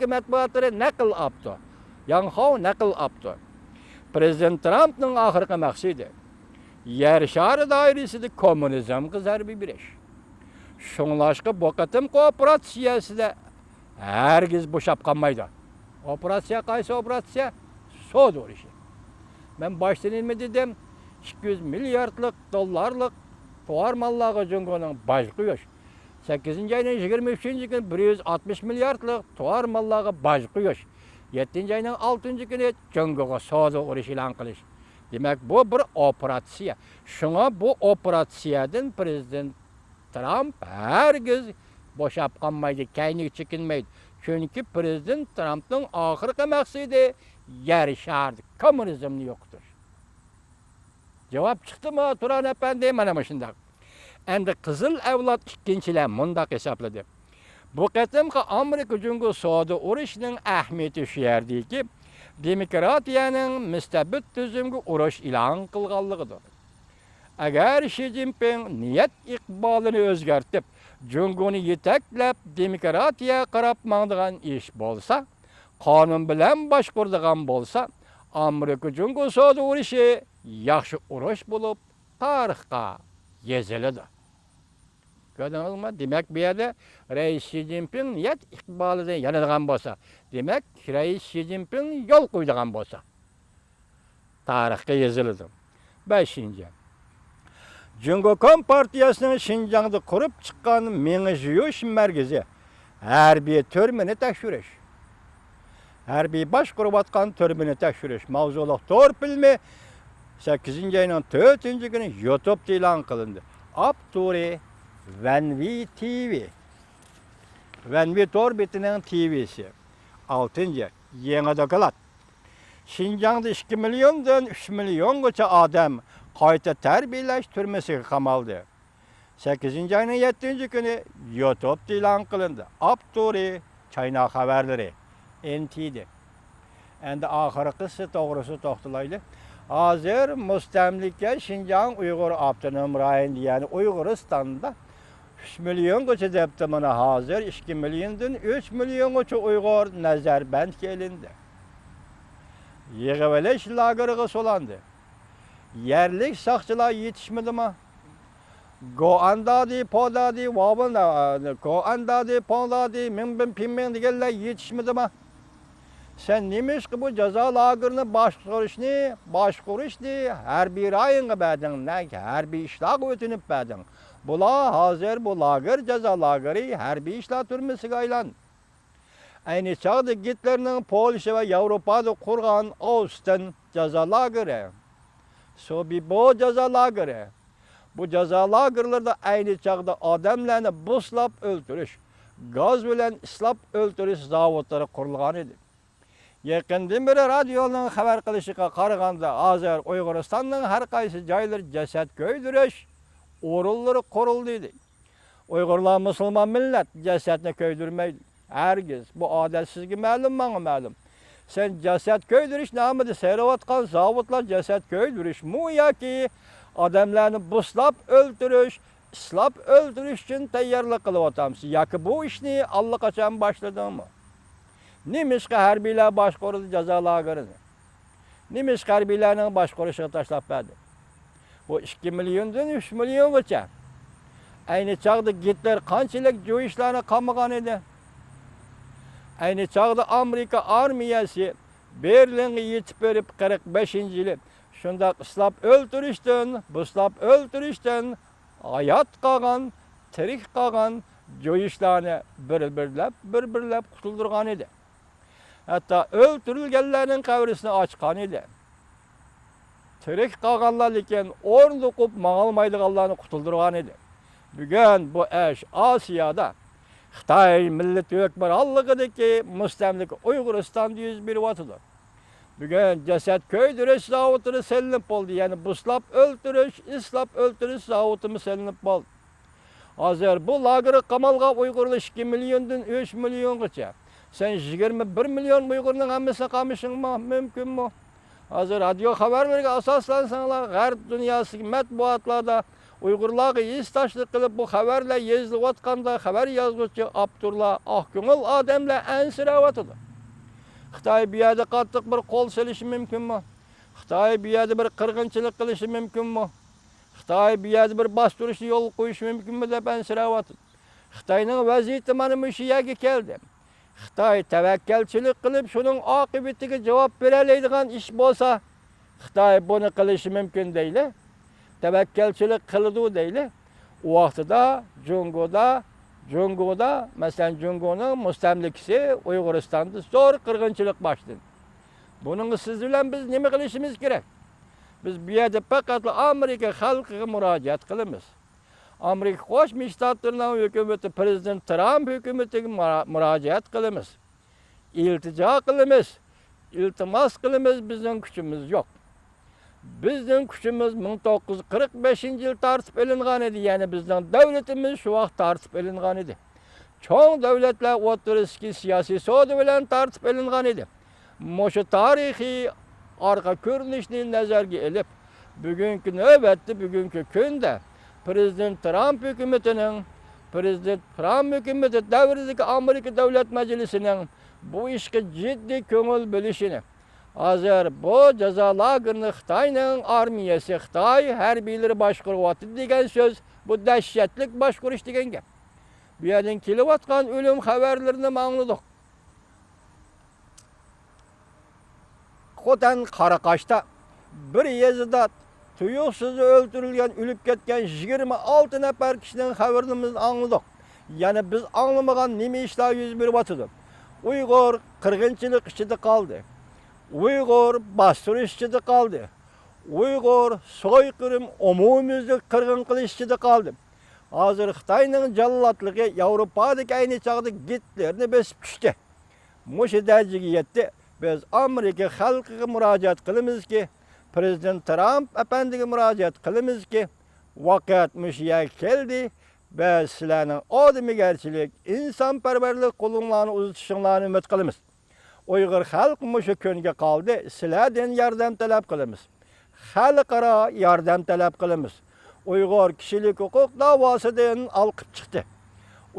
Amerika matbuatlari naql aptı. Yanhao naql aptı. Prezident Trump'ның ahırkı maksidi yer şarı dairesinde komünizmga zarbi beriş. Şoňlaşky bu qatim kooperatsiyasida hergiz boşap kalmaydı. Operasiya qaysı operasiya? Soda uruşu. Ben baştan ilmi dedim, 200 milyardlık dollarlık tuvar mallağı Cungo'nun başlığı yok. 8. ayının 23. gün 160 milyardlık tuvar mallağı başlığı yok. 7. ayının 6. günü Cungo'ga soda uruşu ilan kılış. Demek bu bir operasiya. Şuna bu operasiyadan Prezident Trump hergiz boşap kalmaydı, kendini çekinmeydi. Çünkü Prezident Trump'ın ahırkı maksidi yer şardı, komünizmni yoktur. Cevap çıktı mı Turan Efendi? Mana şundak. Endi Kızıl Evlat ikkinchilar mundaq hesapladı. Bu qatimki Amerika Cungo soda uruşunun ahmiyeti şu yerdeki, demokratiyanın müstabid tüzümge uruş ilan kılganlıgıdır. Agar Xi Jinping niyet iqbalini özgertip, Cungonu yeteklep demokratiya qarap mağdıgan iş bolsa, kanun bilen başkurduğan bolsa, Amerika Cungo soda uruşu yaxşı uruş bulup tarixqa yezilidi. Gördünüz mü? Demek bir yerde Reis Xi Jinping niyet iqbalini yanadigan bolsa, demek Reis Xi Jinping yol koyduğan bolsa, tarixqa yezilidi. 5. Cungo Kompartiyasının Şinjan'da kurup çıkan Mengjiyoş merkezi harbiy törmeni tekşürüş. Harbiy baş kurup atkan törmeni tekşürüş. Mavzuluk torpilmi 8. ayının 4. günü YouTube'da ilan kılındı. Apturi Venvi TV. Venvi Torbiti'nin TV'si. 6. Yeni dokulat. Şinjan'da 2 milyondan 3 milyon geçe adam qayta terbiyeleş türmesi kamaldı. 8. ayının 7. günü YouTube'da ilan kılındı. Apturi China haberleri. NT'di. Endi ahırkısı doğrusu toxtulaylı. Hazır müstemlike Şinjan Uygur Abdunum Rayın yani Uyguristan'da 3 milyon geçe deptamına hazır 2 milyondan 3 milyon geçe Uygur Nazarband gelindi. Yığıveleş lagırığı solandı. Yerlik sakçılar yetişmedi mi? Goandadi, podadi, vabında, goandadi, podadi, minbin pinmin digeller yetişmedi mi? Sen neymiş ki bu ceza lagırını başkuruşni her bir ayın bedin, her bir işlak ötünüp bedin. Bula hazır bu lagır ceza lagırı her bir işlak türmesi gaylan. Aynı çağda Hitler'nin Polşa ve Avrupa'da kurgan Austin ceza lagırı. Bu ceza lagırı. Bu ceza lagırlarda aynı çağda adamlarını buslap öldürüş, gaz bilen islap öldürüş zavodları kurulgan idi. Yakından beri radyonun haber kılışıqa qaraganda Azər Uyguristan'ın her qaysı jaylar ceset köydürüş, orulları kuruldu idi. Uygurlar Müslüman millet cesetini köydürmeydi. Herkes bu adetsizgi məlum bana məlum. Sen ceset köydürüş namıdı seyrevatkan zavutlar ceset köydürüş mu ya ki adamlarını buslap öldürüş, islap öldürüş için teyyarlık kılıp atamsın. Ya ki bu işini Allah kaçan başladı mı? Nimiş harbiyler başkorudu cezalarını. Nimiş harbiylerin başkoruşu taşlap verdi. Bu 2 milyondan 3 milyon geçe. Aynı çağda Hitler kançılık Joyişlerini kamıgan idi. Aynı çağda Amerika armiyası Berlin'e yetip verip 45. yılı şunda ıslap öldürüşten, buslap öldürüşten hayat kalan, tarih kalan Joyişlerini bir kutuldurgan idi. Hatta öldürülgenlerin kavrisini açkan idi. Tarih kalanlar iken ornu kup mağalmaydıqallarını kutuldurgan idi. Bugün bu eş Asya'da Xitay milleti ökberallıqıdaki müstemlik Uyguristan'da 101 vatıdır. Bugün ceset köydürüş zavutunu selinip oldu. Yani buslap öldürüş, islap öldürüş zavutumu selinip oldu. Hazır bu lagırı kamalga Uygurlu 2 milyondan 3 milyon geçe. Sen 21 milyon Uygur'un hemmesi kamışın mı? Mümkün mü? Hazır radyo haber verge asaslansanlar, Garp dünyası matbuatlarda Uygurlarga istaşlık kılıp bu haberle yazılıp atkanda haber yazgıcı Abdullah Akgönül adamlar ensirawatıdır. Xitay bir yerde qattiq bir qol silishi mumkinmi? Xitay bir yerde bir qirg'inchilik qilishi mumkinmi? Xitay bir yerde bir bostirishga yo'l qo'yishi mumkinmi deb ansirawatydi. Xitoyning vaziyati mana shu yerga keldi. Xitoy tavakkalchilik qilib, shuning oqibatiga javob bera oladigan ish bo'lsa, Xitoy buni qilishi mumkin deyli. Tavakkalchilik qildi deyli. U vaqtida Jungo'da, masalan Jungo'ning mustamlikasi Uyg'uristonda zo'r qirg'inchilik boshladi. Buning siz bilan biz nima qilishimiz kerak? Biz bu yerda faqat Amerika xalqiga murojaat qilamiz. Amerika Qo'shma Shtatlarining hukumati prezident Trump hukumatiga murojaat qilamiz. İltijo qilamiz, iltimos qilamiz, bizning kuchimiz yo'q. Bizning kuchimiz 1945-yil tartib elingan edi. Ya'ni bizning davlatimiz shu vaqt tartib elingan edi. Cho'ng davlatlar o'rtasidagi siyosiy savdo bilan tartib elingan edi. Shu tarixiy orqa ko'rinishni nazarga olib, bugungi navbatda, bugungi kunda Prezident Trump hukumati davridagi Amerika Davlat Majlisining bu ishga jiddiy ko'ngil bo'lishini, hozir bu jazo lagerini Xitoyning armiyasi, Xitoy harbiylari boshqaryapti degan so'z, bu dahshatli boshqarish degan gap. Bu yerdan kelayotgan o'lim xabarlarini angladik. Xotan Qaraqashda bir yezida tuyuqsiz o'ldirilgan, o'lib ketgan 26 nafar kishining xabarini angladik. Ya'ni biz anglamagan nima ishlar yuz beryapti. Uyg'ur qirg'inchilik ichida qoldi. Uyg'ur bostirish ichida qoldi. Uyg'ur so'yqirim umumiylik qirg'in qilish ichida qoldi. Hozir Xitoyning jallotligi Yevropadagi ayni chog'da Gitlerni besib tushdi. Mushu darajaga yetdi. Biz Amerika xalqiga murojaat qilamizki, Prezident Trump apandiga murojaat qilamizki, vaqt mushiya keldi. Biz sizlarning odamgarchilik, insonparvarlik qo'linglarni uzatishinglarni umid qilamiz. Uyg'ur xalqi mushu kunga qoldi. Sizlardan yordam talab qilamiz. Xalqaro yordam talab qilamiz. Uyg'ur kishilik huquq davosidan olqib chiqdi.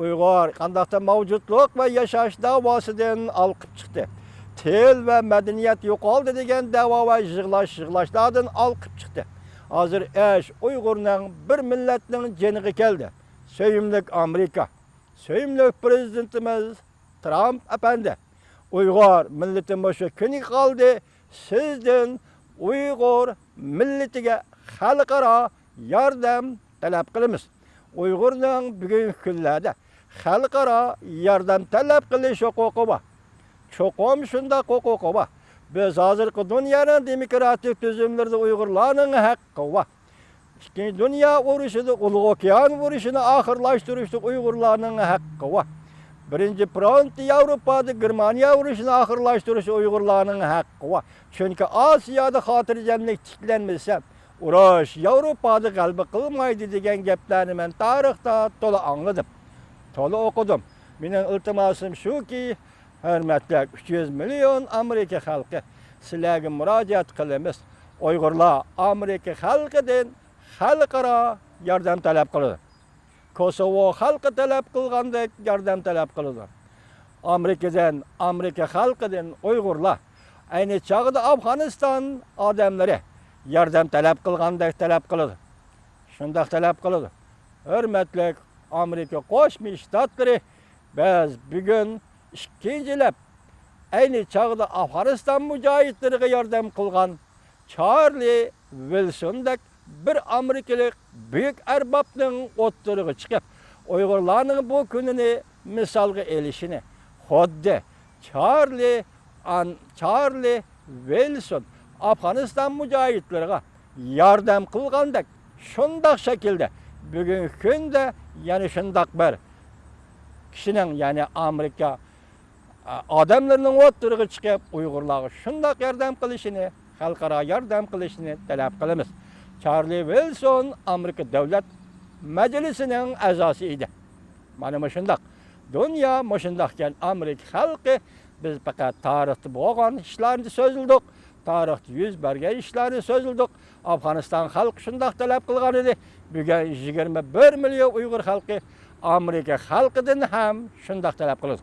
Uyg'ur qandaqda mavjudlik va yashash davosidan olqib chiqdi. Til va madaniyat yo'qoldi degan da'vo va yig'lashlardan olqib chiqdi. Hozir Uyg'urning bir millatning janiga keldi. Söyümlük Amerika, söyümlük prezidentimiz Trump efendi. Uyg'ur milleti şu kuni qaldi. Sizden Uyg'ur milletiga xalqaro yordam talab qilamiz. Uyg'urning bugungi kunlarda xalqaro yordam talab qilish huquqi bor. Cho'qim shunday huquqi bor. Biz hozirgi dunyoning demokratik tuzumlarida Uyg'urlarning haqqi bor. İkinci Dünya urushida, Ulug' okean urushini oxirlashtirishda Uyg'urlarning haqqi bor. Birinchi front Yevropada Germaniya urushini oxirlashtirish Uyg'urlarning haqqi bor. Chunki Osiyoda xotirjamlik tiklanmasa, urush Yevropada g'alaba qilmaydi degan gaplarni men tarixda to'la angladim. To'la o'qidim. Mening iltimosim shuki, hurmatli 300 million Amerika xalqi, sizlarga murojaat qilamiz. Uyg'urlar Amerika xalqidan xalqaro yordam talab qiladi. Kosovo xalqi talab qilgandek yordam talab qiladi. Amerika xalqidan Uyg'urlar ayni chog'da Afg'oniston odamlari yordam talab qilgandek talab qiladi. Shunday talab qiladi. Hurmatli Amerika Qo'shma Shtatlari, biz bugun ikkinchilab ayni chog'da Afg'oniston mujohidlariga yordam qilgan Charlie Wilsondek bir Amerikalik büyük erbabning o'ttiriga chiqib, Uyg'urlarning bu kunini misolga elishini, xuddi Charlie Wilson Afg'oniston mujohidlariga yordam qilgandek, shunday shaklda bugungi kunda yana shunday bir kishining, ya'ni Amerika odamlarning o'ttiriga chiqib, Uyg'urlarga shunday yordam qilishini, xalqaro yordam qilishini talab qilamiz. Charlie Wilson Amerika Davlat Majlisining a'zosi edi. Mana shunday. Dunyo shundaykan Amerika xalqi biz faqat tarixda bo'lgan ishlarni so'zildik. tarixda yüz bergen işleri sözüldük. Afganistan halkı şundaq talep kılgan idi. Bugün 21 milyon Uygur halkı Amerika halkıdan hem şundaq talep kılır.